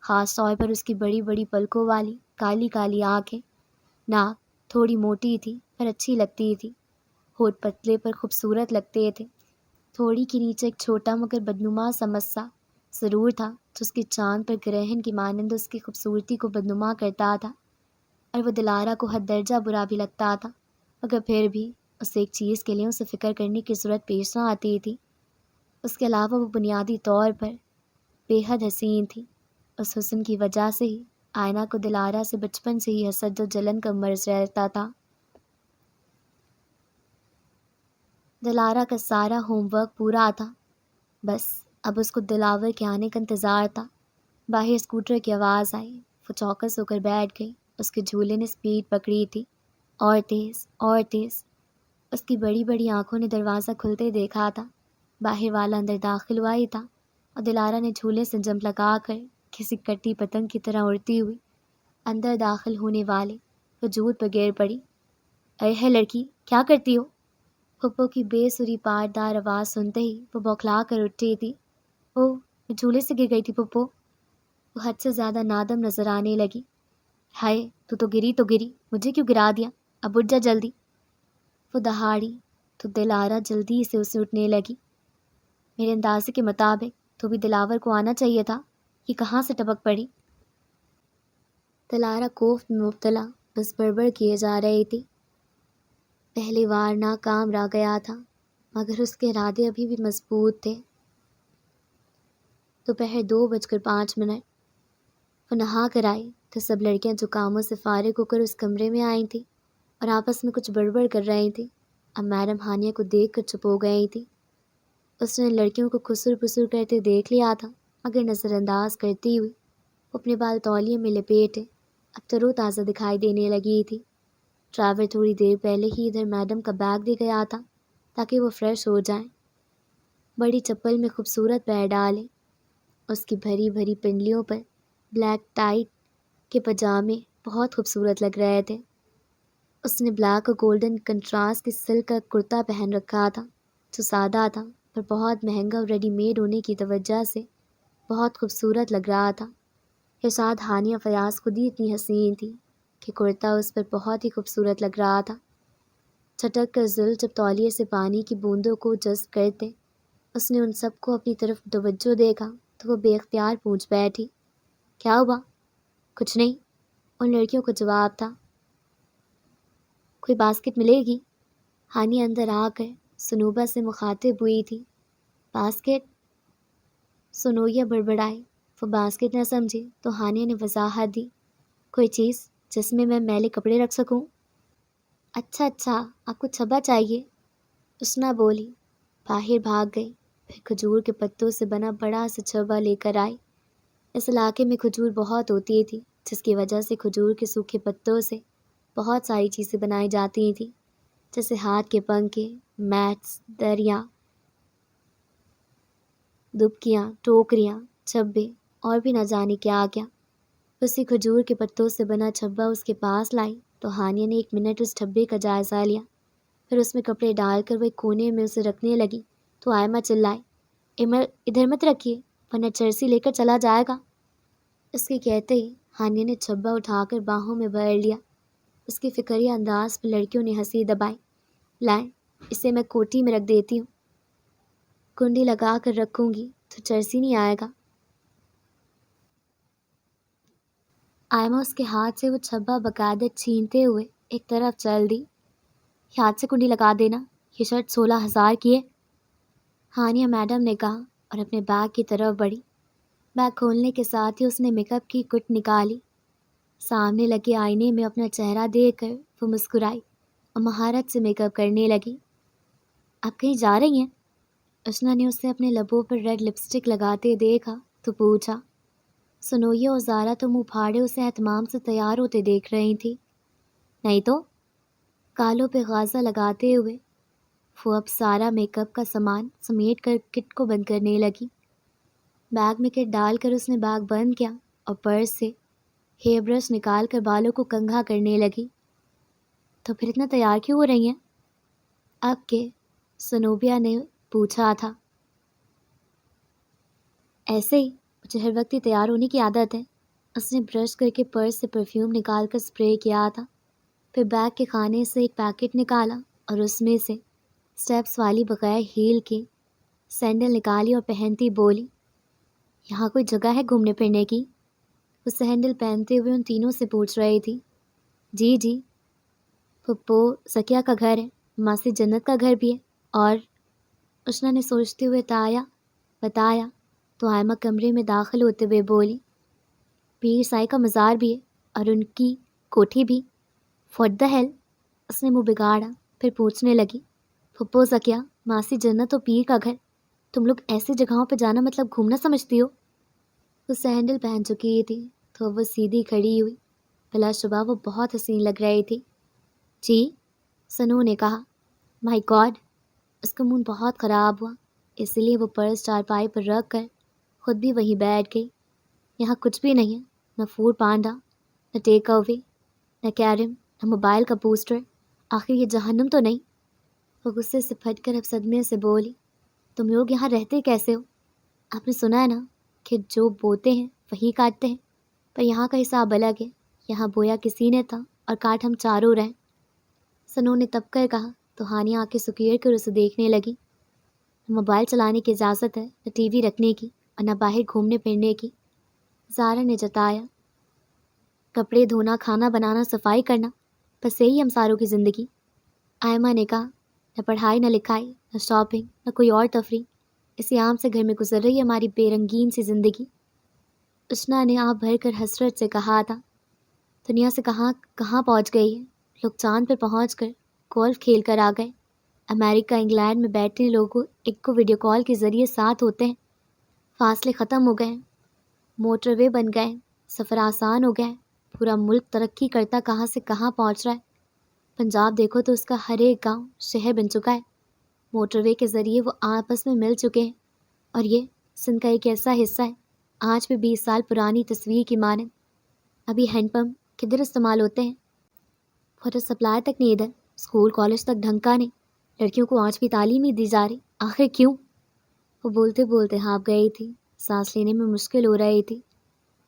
خاص طور پر اس کی بڑی بڑی پلکوں والی کالی کالی آنکھیں، ناک تھوڑی موٹی تھی پر اچھی لگتی تھی، ہونٹ پتلے پر خوبصورت لگتے تھے، تھوڑی کے نیچے ایک چھوٹا مگر بدنما سا مسا ضرور تھا جو اس کی چاند پر گرہن کی مانند اس کی خوبصورتی کو بدنما کرتا تھا۔ اور وہ دلارا کو حد درجہ برا بھی لگتا تھا، مگر پھر بھی اسے ایک چیز کے لیے اسے فکر کرنے کی ضرورت پیش نہ آتی تھی۔ اس کے علاوہ وہ بنیادی طور پر بے حد حسین تھی۔ اس حسن کی وجہ سے ہی آئینہ کو دلارا سے بچپن سے ہی حسد و جلن کا مرض رہتا تھا۔ دلارا کا سارا ہوم ورک پورا تھا، بس اب اس کو دلاور کے آنے کا انتظار تھا۔ باہر اسکوٹر کی آواز آئی، وہ چوکس ہو کر بیٹھ گئی۔ اس کے جھولے نے سپیڈ پکڑی تھی، اور تیز اور تیز۔ اس کی بڑی بڑی آنکھوں نے دروازہ کھلتے دیکھا تھا، باہر والا اندر داخل ہوا ہی تھا، اور دلارا نے جھولے سے جمپ لگا کر کسی کٹی پتنگ کی طرح اڑتی ہوئی اندر داخل ہونے والے وجود پر گر پڑی۔ اے ہے لڑکی، کیا کرتی ہو؟ پھپھو کی بے سری پاردار آواز سنتے ہی وہ بوکھلا کر اٹھی تھی۔ اوہ، میں جھولے سے گر گئی تھی پھپھو۔ وہ حد سے زیادہ نادم نظر آنے لگی۔ ہائے، تو گری، مجھے کیوں گرا دیا؟ اب اٹھ جا جلدی۔ وہ دہاڑی تو دلارا جلدی سے اسے اٹھنے لگی۔ میرے اندازے کے مطابق تو بھی دلاور کو آنا چاہیے تھا، یہ کہاں سے ٹپک پڑی؟ دلارا کوفت میں مبتلا بس بڑبڑ کیے جا رہی تھی۔ پہلی وار ناکام رہ گیا تھا، مگر اس کے ارادے ابھی بھی مضبوط تھے۔ دوپہر 2:05 وہ نہا کر آئی تو سب لڑکیاں جو کاموں سے فارغ ہو کر اس کمرے میں آئی تھیں اور آپس میں کچھ بڑبڑ کر رہی تھیں۔ اب میڈم ہانیہ کو دیکھ کر چپ ہو گئی تھی۔ اس نے لڑکیوں کو خسر پسر کرتے دیکھ لیا تھا، مگر نظر انداز کرتی ہوئی وہ اپنے بال تولیے میں لپیٹے اب ترو تازہ دکھائی دینے لگی تھی۔ ڈرائیور تھوڑی دیر پہلے ہی ادھر میڈم کا بیگ دے گیا تھا تاکہ وہ فریش ہو جائیں، بڑی چپل میں خوبصورت پیر ڈالے۔ اس کی بھری بھری پنڈلیوں پر بلیک ٹائٹ کے پجامے بہت خوبصورت لگ رہے تھے۔ اس نے بلیک اور گولڈن کنٹراسٹ کی سلک کا کرتا پہن رکھا تھا جو سادہ تھا پر بہت مہنگا اور ریڈی میڈ ہونے کی توجہ سے بہت خوبصورت لگ رہا تھا۔ ارشاد ہانیہ فیاض خود ہی اتنی حسین تھی کہ کرتا اس پر بہت ہی خوبصورت لگ رہا تھا۔ چھٹک کر زل جب تولیے سے پانی کی بوندوں کو جذب کرتے اس نے ان سب کو اپنی طرف توجہ دیکھا تو وہ بے اختیار پوچھ بیٹھی، کیا ہوا؟ کچھ نہیں، ان لڑکیوں کو جواب تھا۔ کوئی باسکٹ ملے گی؟ ہانیہ اندر آ کر سنوبا سے مخاطب ہوئی تھی۔ باسکٹ؟ سنویا بڑبڑائی۔ وہ باسکٹ نہ سمجھی تو ہانیہ نے وضاحت دی، کوئی چیز جس میں میلے کپڑے رکھ سکوں۔ اچھا، آپ کو چھبا چاہیے؟ اس نہ بولی، باہر بھاگ گئی۔ پھر کھجور کے پتوں سے بنا بڑا سا چھبا لے کر آئی۔ اس علاقے میں کھجور بہت ہوتی تھی، جس کی وجہ سے کھجور کے سوکھے پتوں سے بہت ساری چیزیں بنائی جاتی تھیں، جیسے ہاتھ کے پنکھے، میٹس، دریاں، دبکیاں، ٹوکریاں، چھبے اور بھی نہ جانے کیا کیا۔ اسی کھجور کے پتوں سے بنا چھبا اس کے پاس لائی تو ہانیہ نے 1 منٹ اس چھبے کا جائزہ لیا، پھر اس میں کپڑے ڈال کر وہ ایک کونے میں اسے رکھنے لگی تو آئمہ چلائی، ادھر مت رکھیے ورنہ چرسی لے کر چلا جائے گا۔ اس کے کہتے ہی ہانیہ نے چھبا اٹھا کر باہوں میں بھر لیا۔ اس کے فکریہ انداز میں لڑکیوں نے ہنسی دبائی۔ لائیں، اسے میں کوٹھی میں رکھ دیتی ہوں، کنڈی لگا کر رکھوں گی تو چرسی نہیں آئے گا۔ آئمہ اس کے ہاتھ سے وہ چھبا باقاعدہ چھینتے ہوئے ایک طرف چل دی۔ ہاتھ سے کنڈی لگا دینا، یہ شرٹ 16,000 کی ہے، ہانیہ میڈم نے کہا اور اپنے بیگ کی طرف بڑھی۔ بیگ کھولنے کے ساتھ ہی اس نے میک اپ کی کٹ نکالی۔ سامنے لگے آئینے میں اپنا چہرہ دیکھ کر وہ مسکرائی اور مہارت سے میک اپ کرنے لگی۔ آپ کہیں جا رہی ہیں؟ اشنا نے اسے اپنے لبوں پر ریڈ لپسٹک لگاتے دیکھا تو پوچھا۔ سنویا اور زارا تو منہ پھاڑے اسے اہتمام سے تیار ہوتے دیکھ رہی تھی۔ نہیں تو، کالوں پہ غازہ لگاتے ہوئے وہ اب سارا میک اپ کا سامان سمیٹ کر کٹ کو بند کرنے لگی۔ بیگ میں کٹ ڈال کر اس نے بیگ بند کیا اور پرس سے ہیئر برش نکال کر بالوں کو کنگھا کرنے لگی۔ تو پھر اتنا تیار کیوں ہو رہی ہیں؟ اب کہ سنوبیا نے پوچھا تھا۔ ایسے ہی، مجھے ہر وقت ہی تیار ہونے کی عادت ہے۔ اس نے برش کر کے پرس سے پرفیوم نکال کر اسپرے کیا تھا، پھر بیگ کے خانے سے ایک پیکٹ نکالا اور اس میں سے اسٹیپس والی بغیر ہیل کی سینڈل نکالی اور پہنتی بولی، یہاں کوئی جگہ ہے گھومنے پھرنے کی؟ وہ سینڈل پہنتے ہوئے ان تینوں سے پوچھ رہی تھی۔ جی، پھپھو سکیا کا گھر ہے، ماسی جنت کا گھر بھی ہے، اور اشنا نے سوچتے ہوئے بتایا تو آئمہ کمرے میں داخل ہوتے ہوئے بولی، پیر سائی کا مزار بھی ہے اور ان کی کوٹھی بھی۔ What the hell? اس نے منہ بگاڑا، پھر پوچھنے لگی، پھپھو سکیا، ماسی جنت اور پیر کا گھر، تم لوگ ایسی جگہوں پہ جانا مطلب گھومنا سمجھتی ہو؟ وہ سینڈل پہن چکی تھی تو وہ سیدھی کھڑی ہوئی، بلا شبہ وہ بہت حسین لگ رہی تھی۔ جی، سنو نے کہا۔ مائی گاڈ، اس کا منہ بہت خراب ہوا، اس لیے وہ پرس چارپائی پر رکھ کر خود بھی وہیں بیٹھ گئی۔ یہاں کچھ بھی نہیں ہے، نہ فوڈ پانڈا، نہ ٹیک اوے، نہ کیرم، نہ موبائل کا پوسٹر، آخر یہ جہنم تو نہیں؟ وہ غصے سے پھٹ کر اب صدمے سے بولی، تم لوگ یہاں رہتے کیسے ہو؟ آپ نے سنا ہے نا کہ جو بوتے ہیں وہی کاٹتے ہیں، پر یہاں کا حساب الگ ہے، یہاں بویا کسی نے تھا اور کاٹ ہم چاروں رہیں۔ سنو نے تب کر کہا تو ہانیہ آنکھیں سکیڑ کر اسے دیکھنے لگی۔ نہ موبائل چلانے کی اجازت ہے، نہ ٹی وی رکھنے کی، اور نہ باہر گھومنے پھرنے کی، زارا نے جتایا۔ کپڑے دھونا، کھانا بنانا، صفائی کرنا، بس یہی ہم ساروں کی زندگی، آئمہ نے کہا۔ نہ پڑھائی، نہ لکھائی، نہ شاپنگ، نہ کوئی اور تفریح، اسی عام سے گھر میں گزر رہی ہے ہماری بے رنگین سی زندگی۔ اشنا نے آنکھ بھر کر حسرت سے کہا تھا، دنیا سے کہاں کہاں پہنچ گئی ہے، لوگ چاند پہ پہنچ کر گولف کھیل کر آ گئے، امریکہ انگلینڈ میں بیٹھے لوگوں ایک کو ویڈیو کال کے ذریعے ساتھ ہوتے ہیں، فاصلے ختم ہو گئے، موٹر وے بن گئے، سفر آسان ہو گئے، پورا ملک ترقی کرتا کہاں سے کہاں پہنچ رہا ہے۔ پنجاب دیکھو تو اس کا ہر ایک گاؤں شہر بن چکا ہے، موٹر وے کے ذریعے وہ آپس میں مل چکے ہیں، اور یہ سندھ کا ایک ایسا حصہ ہے آج بھی 20 سال پرانی تصویر کی مانند۔ ابھی ہینڈ پمپ کدھر استعمال ہوتے ہیں، واٹر سپلائی تک نہیں ادھر، اسکول کالج تک ڈھنگ کا نہیں، لڑکیوں کو آج بھی تعلیم نہیں دی جا رہی، آخر کیوں؟ وہ بولتے بولتے ہانپ گئی تھی، سانس لینے میں مشکل ہو رہی تھی۔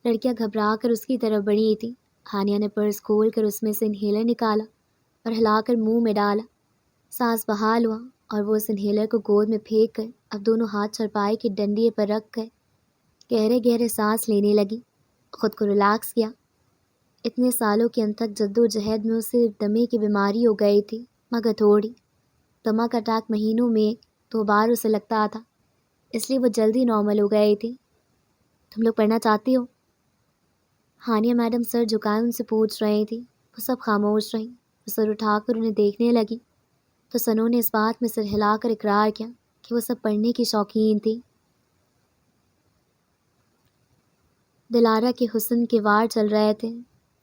لڑکیاں گھبرا کر اس کی طرف بڑھی تھی۔ ہانیہ نے پرس کھول کر اس میں سے انہیلر نکالا اور ہلا کر منہ میں ڈالا، سانس بحال ہوا اور وہ اس انہیلر کو گود میں پھینک کر اب دونوں ہاتھ چرپائی کی ڈنڈیے پر رکھ کر گہرے گہرے سانس لینے لگی، خود کو ریلیکس کیا۔ اتنے سالوں کے انتھک جد و جہد میں اسے دمے کی بیماری ہو گئی تھی، مگر تھوڑی دمہ کا اٹیک مہینوں میں 2 بار اسے لگتا تھا، اس لیے وہ جلدی نارمل ہو گئی تھی۔ تم لوگ پڑھنا چاہتی ہو؟ ہانیہ میڈم سر جھکائے ان سے پوچھ رہی تھی۔ وہ سب خاموش رہیں۔ وہ سر اٹھا کر انہیں دیکھنے لگی تو سنو نے اس بات میں سر ہلا کر اقرار کیا کہ وہ سب پڑھنے کی شوقین تھی۔ دلارا کے حسن کے وار چل رہے تھے۔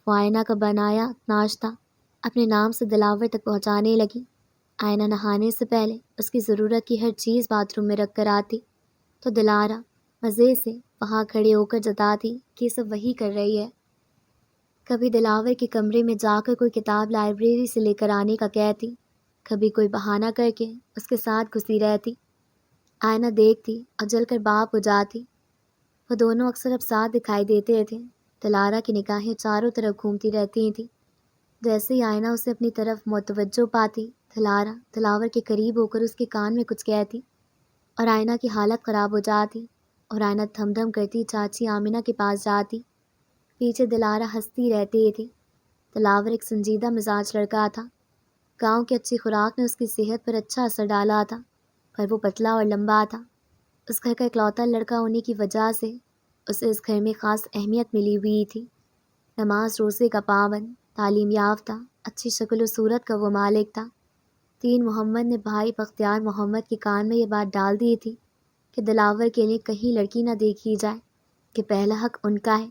وہ آئینہ کا بنایا ناشتہ اپنے نام سے دلاور تک پہنچانے لگی۔ آئینہ نہانے سے پہلے اس کی ضرورت کی ہر چیز باتھ روم میں رکھ کر آتی تو دلارا مزے سے وہاں کھڑے ہو کر جتاتی کہ یہ سب وہی کر رہی ہے۔ کبھی دلاور کے کمرے میں جا کر کوئی کتاب لائبریری سے لے کر آنے کا کہتی، کبھی کوئی بہانہ کر کے اس کے ساتھ گھسی رہتی۔ آئینہ دیکھتی اور جل کر باپ ہو جاتی۔ وہ دونوں اکثر اب ساتھ دکھائی دیتے تھے۔ دلارا کی نگاہیں چاروں طرف گھومتی رہتی تھیں۔ جیسے ہی آئینہ اسے اپنی طرف متوجہ پاتی، دلارا دلاور کے قریب ہو کر اس کے کان میں کچھ کہتی اور آئینہ کی حالت خراب ہو جاتی اور آئینہ دھم دھم کرتی چاچی آمنہ کے پاس جاتی۔ پیچھے دلارا ہنستی رہتی تھی۔ دلاور ایک سنجیدہ مزاج لڑکا تھا۔ گاؤں کی اچھی خوراک نے اس کی صحت پر اچھا اثر ڈالا تھا، پر وہ پتلا اور لمبا تھا۔ اس گھر کا اکلوتا لڑکا ہونے کی وجہ سے اسے اس گھر میں خاص اہمیت ملی ہوئی تھی۔ نماز روزے کا پابند، تعلیم یافتہ، اچھی شکل و صورت کا وہ مالک تھا۔ تین محمد نے بھائی بختیار محمد کے کان میں یہ بات ڈال دی تھی کہ دلاور کے لیے کہیں لڑکی نہ دیکھی جائے کہ پہلا حق ان کا ہے،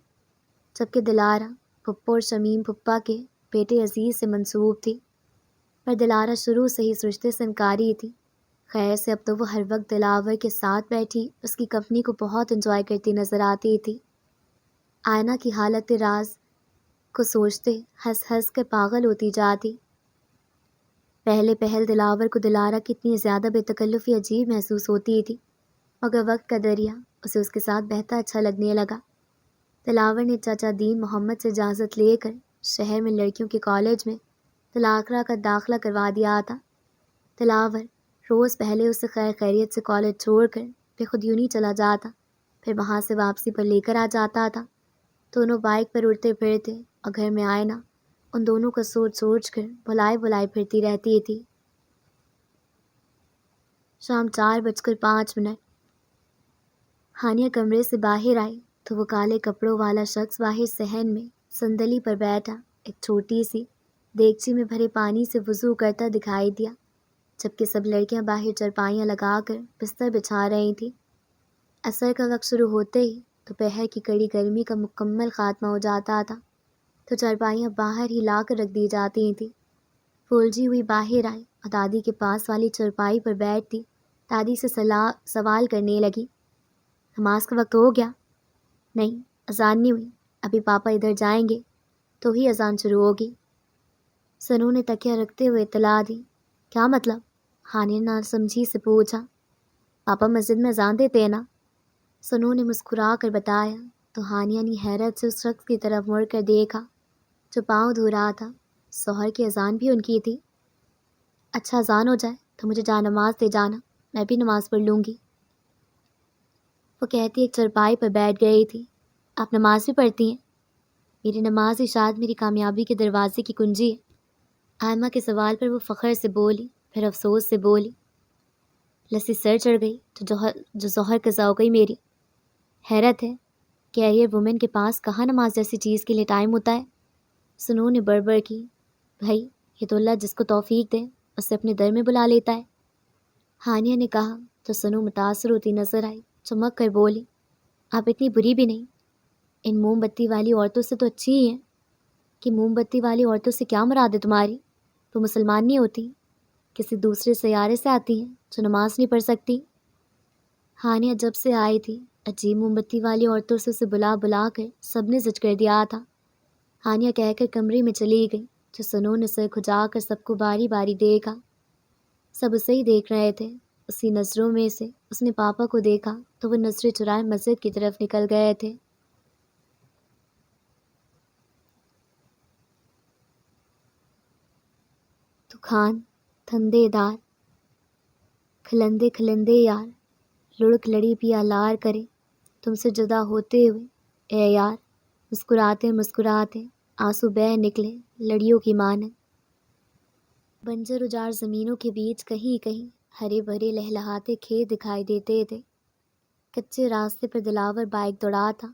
جبکہ دلارا پھپھو اور شمیم پھپھا کے بیٹے عزیز سے منسوب تھی۔ پر دلارا شروع سے ہی اس رشتے سے انکاری تھی۔ خیر سے اب تو وہ ہر وقت دلاور کے ساتھ بیٹھی اس کی کمپنی کو بہت انجوائے کرتی نظر آتی تھی۔ آئینہ کی حالت راز کو سوچتے ہنس ہنس کر پاگل ہوتی جاتی۔ پہلے پہل دلاور کو دلارا کی اتنی زیادہ بے تکلفی عجیب محسوس ہوتی تھی، مگر وقت کا دریا اسے اس کے ساتھ بہتا اچھا لگنے لگا۔ دلاور نے چاچا دین محمد سے اجازت لے کر شہر میں لڑکیوں کے کالج میں دلاکرہ کا داخلہ کروا دیا تھا۔ دلاور روز پہلے اسے خیر خیریت سے کالج چھوڑ کر پھر خود یوں ہی چلا جاتا، پھر وہاں سے واپسی پر لے کر آ جاتا تھا۔ دونوں بائک پر اڑتے پھرتے اور گھر میں آئینہ ان دونوں کو سوچ سوچ کر بلائے بلائے پھرتی رہتی تھی۔ شام 4:05۔ ہانیہ کمرے سے باہر آئی تو وہ کالے کپڑوں والا شخص باہر صحن میں صندلی پر بیٹھا ایک چھوٹی سی دیگچی میں بھرے پانی سے وضو کرتا دکھائی دیا، جبکہ سب لڑکیاں باہر چرپائیاں لگا کر بستر بچھا رہی تھیں۔ عصر کا وقت شروع ہوتے ہی دوپہر کی کڑی گرمی کا مکمل خاتمہ ہو جاتا تھا تو چرپائیاں باہر ہی لا کر رکھ دی جاتی تھیں۔ پھولجی ہوئی باہر آئی اور دادی کے پاس والی چرپائی پر بیٹھتی دادی سے سوال کرنے لگی، نماز کا وقت ہو گیا؟ نہیں، اذان نہیں ہوئی، ابھی پاپا ادھر جائیں گے تو ہی اذان شروع ہوگی۔ سنو نے تکیہ رکھتے ہوئے اطلاع دی۔ کیا مطلب؟ ہانیہ نے ناسمجھی سے پوچھا۔ پاپا مسجد میں اذان دیتے ہیں نا؟ سنو نے مسکرا کر بتایا تو ہانیہ نے حیرت سے اس شخص کی طرف مڑ کر دیکھا جو پاؤں دھو رہا تھا۔ سحر کی اذان بھی ان کی تھی؟ اچھا، اذان ہو جائے تو مجھے جا نماز دے جانا، میں بھی نماز پڑھ لوں گی، وہ کہتی ایک چرپائی پر بیٹھ گئی تھی۔ آپ نماز بھی پڑھتی ہیں؟ میری نماز ہی شاید میری کامیابی کے دروازے کی کنجی ہے۔ آئمہ کے سوال پر وہ فخر سے بولی، پھر افسوس سے بولی، لسی سر چڑھ گئی جو ظہر قضا ہو گئی میری۔ حیرت ہے، کیریئر وومن کے پاس کہاں نماز جیسی چیز کے لیے ٹائم ہوتا ہے۔ سنو نے بڑبڑ کی، بھائی یہ تو اللہ جس کو توفیق دے اسے اپنے در میں بلا لیتا ہے۔ ہانیہ نے کہا تو سنو متاثر ہوتی نظر آئی، چمک کر بولی، آپ اتنی بری بھی نہیں، ان موم بتی والی عورتوں سے تو اچھی ہی ہیں۔ کہ موم بتی والی عورتوں سے کیا مراد ہے تمہاری؟ وہ مسلمان نہیں ہوتی، کسی دوسرے سیارے سے آتی ہیں جو نماز نہیں پڑھ سکتی۔ ہانیہ جب سے آئی تھی عجیب موم بتی والی عورتوں سے اسے بلا بلا کر سب نے زج کر دیا تھا۔ ہانیہ کہہ کر کمرے میں چلی گئی جو سنو نے سر کھجا کر سب کو باری باری دیکھا۔ سب اسے ہی دیکھ رہے تھے۔ اسی نظروں میں سے اس نے پاپا کو دیکھا تو وہ نظریں چرائے مسجد کی طرف نکل گئے تھے۔ دکان دھندے دار، کھلندے کھلندے یار، لڑک لڑی پیا لار کرے تم سے جدا ہوتے ہوئے اے یار، مسکراتے مسکراتے آنسو بہہ نکلے لڑیوں کی مانند۔ بنجر اجاڑ زمینوں کے بیچ کہیں کہیں ہرے بھرے لہلہاتے کھیت دکھائی دیتے تھے۔ کچے راستے پر دلاور بائک دوڑا تھا،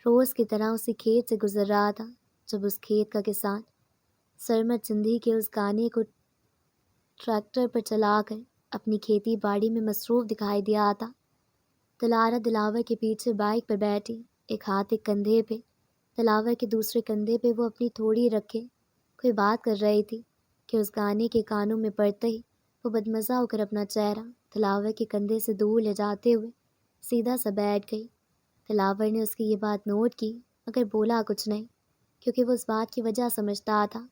روز کی طرح اسی کھیت سے گزر رہا تھا جب اس کھیت کا کسان سرمد چندھی کے اس گانے کو ٹریکٹر پر چلا کر اپنی کھیتی باڑی میں مصروف دکھائی دیا آتا۔ دلارا دلاور کے پیچھے بائک پر بیٹھی، ایک ہاتھ ایک کندھے پہ، دلاور کے دوسرے کندھے پہ وہ اپنی تھوڑی رکھے کوئی بات کر رہی تھی کہ اس گانے کے کانوں میں پڑتے ہی وہ بدمزہ ہو کر اپنا چہرہ دلاور کے کندھے سے دور لے جاتے ہوئے سیدھا سا بیٹھ گئی۔ دلاور نے اس کی یہ بات نوٹ کی مگر بولا کچھ نہیں، کیونکہ وہ اس بات کی وجہ سمجھتا تھا۔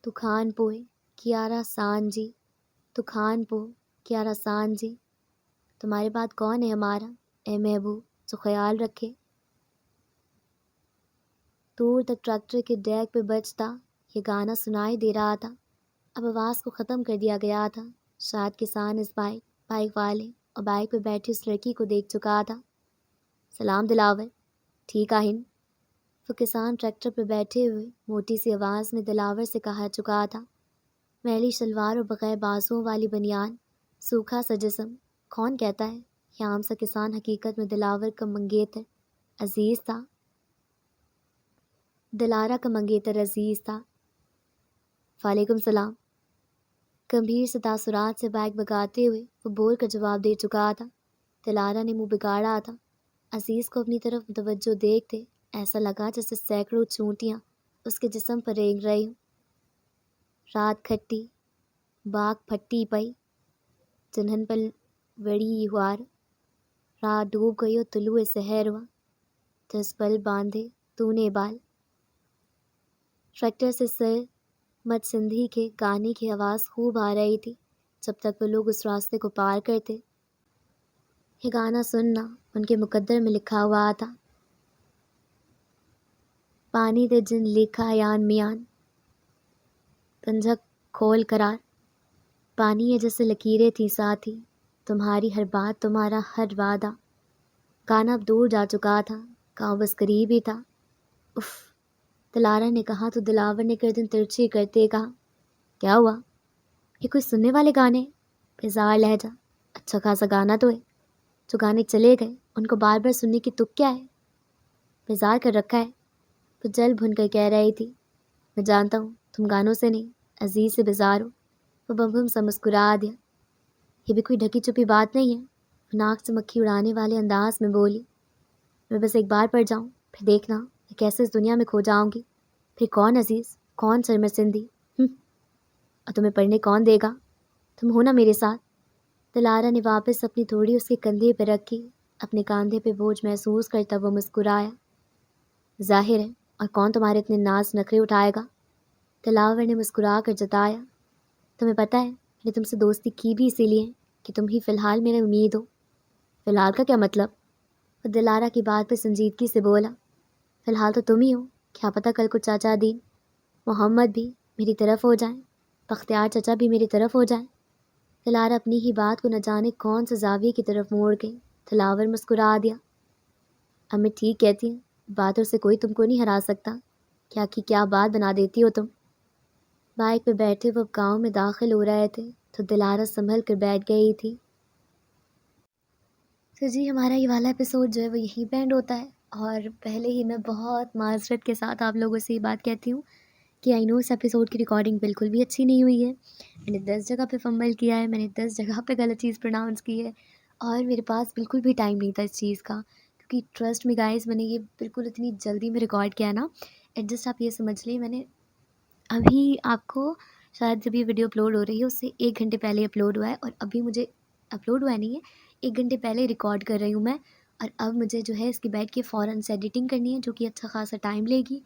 تو خان پوئے کیارا سان جی، تو خان پو کیارا سان جی، تمہارے بعد کون ہے ہمارا اے محبوب جو خیال رکھے۔ دور تک ٹریکٹر کے ڈیک پہ بجتا یہ گانا سنائی دے رہا تھا۔ اب آواز کو ختم کر دیا گیا تھا۔ شاید کسان اس بائک والے اور بائک پہ بیٹھی اس لڑکی کو دیکھ چکا تھا۔ سلام دلاور، ٹھیک آہن؟ وہ کسان ٹریکٹر پہ بیٹھے ہوئے موٹی سی آواز میں دلاور سے کہا چکا تھا۔ میلی شلوار اور بغیر بازوؤں والی بنیان، سوکھا سا جسم، کون کہتا ہے یہ عام سا کسان حقیقت میں دلاور کا منگیتر عزیز تھا، دلارا کا منگیتر عزیز تھا۔ وعلیکم السلام، گمبھیر سے تاثرات سے بائک بگاتے ہوئے وہ بول کر جواب دے چکا تھا۔ دلارا نے منہ بگاڑا تھا۔ عزیز کو اپنی طرف متوجہ دیکھتے ایسا لگا جیسے سینکڑوں چونٹیاں اس کے جسم پر رینگ رہی ہوں۔ رات کھٹی، باغ پھٹی پئی، جنہن پر وڑی ہوار، رات ڈوب گئی اور طلوع سحر ہوا، جس بل باندھے تو نے بال۔ ٹریکٹر سے سر مت سندھی کے گانے کی آواز خوب آ رہی تھی جب تک وہ لوگ اس راستے کو پار کرتے۔ یہ گانا سننا ان کے مقدر میں لکھا ہوا تھا۔ پانی دے جن لکھا یان میان، تنجھک کھول قرار، پانی ہے جیسے لکیریں تھی ساتھی، تمہاری ہر بات تمہارا ہر وعدہ۔ گانا اب دور جا چکا تھا، گاؤں بس قریب ہی تھا۔ اف، دلارا نے کہا تو دلاور نے گردن ترچھی کرتے کہا، کیا ہوا؟ یہ کوئی سننے والے گانے؟ بیزار لہجہ، اچھا خاصا گانا تو ہے، جو گانے چلے گئے ان کو بار بار سننے کی تک کیا ہے؟ بیزار کر رکھا ہے، وہ جل بھن کر کہہ رہی تھی۔ میں جانتا ہوں تم گانوں سے نہیں، عزیز سے بیزار ہو۔ وہ بم بم سا مسکرا دیا۔ یہ بھی کوئی ڈھکی چھپی بات نہیں ہے، وہ ناک سے مکھی اڑانے والے انداز میں بولی۔ میں بس ایک بار پڑ جاؤں پھر دیکھنا میں کیسے اس دنیا میں کھو جاؤں گی۔ پھر کون عزیز، کون شرمر سندھی، اور تمہیں پڑھنے کون دے گا؟ تم ہو نا میرے ساتھ۔ دلارا نے واپس اپنی تھوڑی اس کے کندھے پہ رکھی، اپنے کاندھے پہ بوجھ محسوس کرتا وہ مسکرایا۔ ظاہر ہے، اور کون تمہارے اتنے ناز نخرے اٹھائے گا؟ دلاور نے مسکرا کر جتایا۔ تمہیں پتہ ہے میں نے تم سے دوستی کی بھی اسی لیے کہ تم ہی فی الحال میرے امید ہو۔ فی الحال کا کیا مطلب؟ وہ دلارا کی بات پہ سنجیدگی سے بولا۔ فی الحال تو تم ہی ہو، کیا پتہ کل کو چاچا دین محمد بھی میری طرف ہو جائیں، بختیار چچا بھی میری طرف ہو جائیں۔ دلارا اپنی ہی بات کو نہ جانے کون سے زاویے کی طرف موڑ گئی۔ دلاور مسکرا دیا۔ امی ٹھیک کہتی ہیں، باتوں سے کوئی تم کو نہیں ہرا سکتا، کیا کی کیا بات بنا دیتی ہو تم۔ بائک پہ بیٹھے وہ گاؤں میں داخل ہو رہے تھے تو دلارا سنبھل کر بیٹھ گئی تھی۔ تو جی ہمارا یہ والا ایپیسوڈ جو ہے وہ یہیں پہ اینڈ ہوتا ہے، اور پہلے ہی میں بہت معذرت کے ساتھ آپ لوگوں سے یہ بات کہتی ہوں کہ آئی نو اس ایپیسوڈ کی ریکارڈنگ بالکل بھی اچھی نہیں ہوئی ہے۔ میں نے 10 جگہ پہ فمبل کیا ہے، میں نے 10 جگہ پہ غلط چیز پروناؤنس کی ہے، اور میرے پاس بالکل بھی ٹائم نہیں تھا اس چیز کا، کیونکہ ٹرسٹ می گائز میں نے یہ بالکل اتنی جلدی میں ریکارڈ کیا نا، ایڈجسٹ آپ یہ سمجھ لیں میں نے ابھی آپ کو شاید جب یہ ویڈیو اپلوڈ ہو رہی ہے اس سے 1 گھنٹے پہلے اپلوڈ ہوا ہے، اور ابھی مجھے اپلوڈ ہوا نہیں ہے، 1 گھنٹے پہلے ریکارڈ کر رہی ہوں میں، اور اب مجھے جو ہے اس کی بیٹھ کے فوراً سے ایڈیٹنگ کرنی ہے جو کہ اچھا خاصا ٹائم لے گی،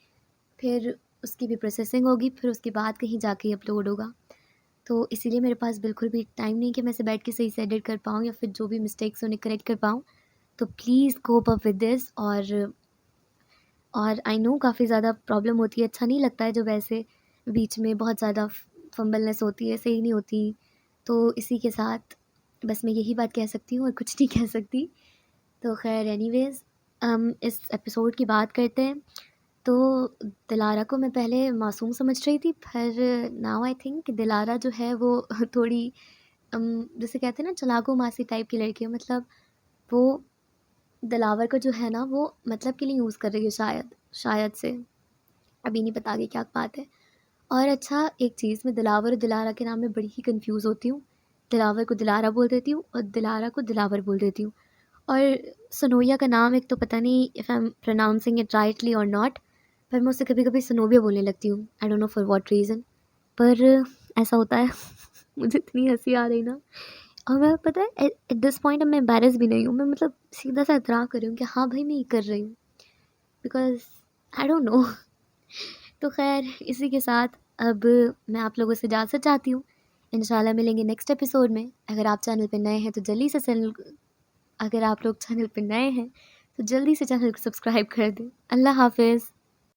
پھر اس کی بھی پروسیسنگ ہوگی، پھر اس کے بعد کہیں جا کے اپلوڈ ہوگا، تو اسی لیے میرے پاس بالکل بھی ٹائم نہیں کہ میں اسے بیٹھ کے صحیح سے ایڈٹ کر پاؤں یا پھر جو بھی مسٹیکس انہیں کریکٹ کر پاؤں، تو please cope up with this. اور آئی نو کافی زیادہ پرابلم ہوتی ہے، اچھا نہیں لگتا ہے جو ویسے بیچ میں بہت زیادہ فمبلنس ہوتی ہے، صحیح نہیں ہوتی، تو اسی کے ساتھ بس میں یہی بات کہہ سکتی ہوں اور کچھ نہیں کہہ سکتی۔ تو خیر اینی ویز ہم اس ایپیسوڈ کی بات کرتے ہیں۔ تو دلارا کو میں پہلے معصوم سمجھ رہی تھی، پھر ناؤ آئی تھنک کہ دلارا جو ہے وہ تھوڑی جیسے کہتے ہیں نا چلاکو ماسی ٹائپ کی لڑکی ہے، مطلب وہ دلاور کو جو ہے نا وہ مطلب کے لیے یوز کر رہی ہے، شاید سے ابھی نہیں پتا آگے کیا بات ہے۔ اور اچھا ایک چیز، میں دلاور اور دلارا کے نام میں بڑی ہی کنفیوز ہوتی ہوں. دلاور کو دلارا بول دیتی ہوں اور دلارا کو دلاور بول دیتی ہوں. اور سنویا کا نام ایک تو پتہ نہیں if I'm pronouncing it rightly or not، پر میں اسے کبھی کبھی سنوبیا بولنے لگتی ہوں. I don't know for what reason، پر ایسا ہوتا ہے. مجھے اتنی ہنسی آ رہی نا. اور میں پتہ ہے ایٹ دس پوائنٹ اب میں embarrass بھی نہیں ہوں، میں مطلب سیدھا سا اعتراف کر رہی ہوں کہ ہاں بھائی میں یہ کر رہی ہوں، بیکاز آئی ڈونٹ نو. تو خیر اسی کے ساتھ اب میں آپ لوگوں سے اجازت چاہتی ہوں. انشاءاللہ ملیں گے نیکسٹ ایپیسوڈ میں. اگر آپ چینل پہ نئے ہیں تو جلدی سے اگر آپ لوگ چینل پہ نئے ہیں تو جلدی سے چینل کو سبسکرائب کر دیں. اللہ حافظ.